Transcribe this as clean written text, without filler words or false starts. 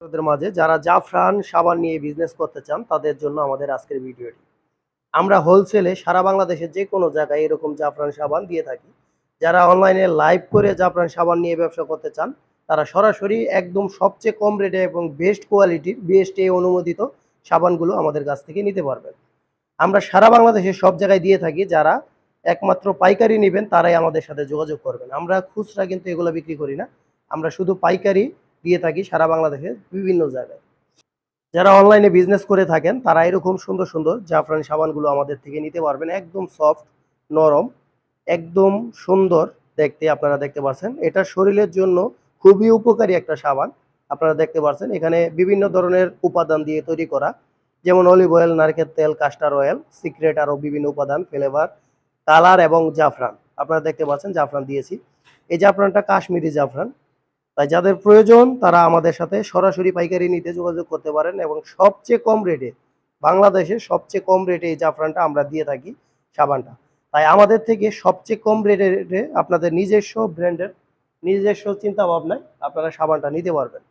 আপনাদের মাঝে যারা জাফরান সাবান নিয়ে বিজনেস করতে চান তাদের জন্য আমাদের আজকের ভিডিওটি। আমরা হোলসেলে সারা বাংলাদেশের যে কোনো জায়গায় এরকম জাফরান সাবান দিয়ে থাকি। যারা অনলাইনে লাইভ করে জাফরান সাবান নিয়ে ব্যবসা করতে চান তারা সরাসরি একদম সবচেয়ে কম রেটে এবং বেস্ট কোয়ালিটির বিএসটিআই অনুমোদিত সাবানগুলো আমাদের কাছ থেকে নিতে পারবেন। আমরা সারা বাংলাদেশের সব জায়গায় দিয়ে থাকি। যারা একমাত্র পাইকারি নেবেন তারাই আমাদের সাথে যোগাযোগ করবেন। আমরা খুচরা কিন্তু এগুলো বিক্রি করি না। আমরা শুধু পাইকারি দিয়ে থাকি সারা বাংলাদেশের বিভিন্ন জায়গায়। যারা অনলাইনে বিজনেস করে থাকেন তারা এরকম সুন্দর সুন্দর জাফরান সাবানগুলো আমাদের থেকে নিতে পারবেন। একদম সফট, নরম, একদম সুন্দর দেখতে। আপনারা দেখতে পাচ্ছেন এটা শরীরের জন্য খুবই উপকারী একটা সাবান। আপনারা দেখতে পাচ্ছেন এখানে বিভিন্ন ধরনের উপাদান দিয়ে তৈরি করা, যেমন অলিভ অয়েল, নারকেল তেল, কাস্টার অয়েল, সিক্রেট, আরও বিভিন্ন উপাদান, ফ্লেভার, কালার এবং জাফরান। আপনারা দেখতে পাচ্ছেন জাফরান দিয়েছি। এই জাফরানটা কাশ্মীরি জাফরান। তাই যাদের প্রয়োজন তারা আমাদের সাথে সরাসরি পাইকারি নিতে যোগাযোগ করতে পারেন এবং সবচেয়ে কম রেটে, বাংলাদেশে সবচেয়ে কম রেটে এই জাফরানটা আমরা দিয়ে থাকি, সাবানটা। তাই আমাদের থেকে সবচেয়ে কম রেটে আপনাদের নিজস্ব ব্র্যান্ডের, নিজস্ব চিন্তা ভাবনায় আপনারা সাবানটা নিতে পারবেন।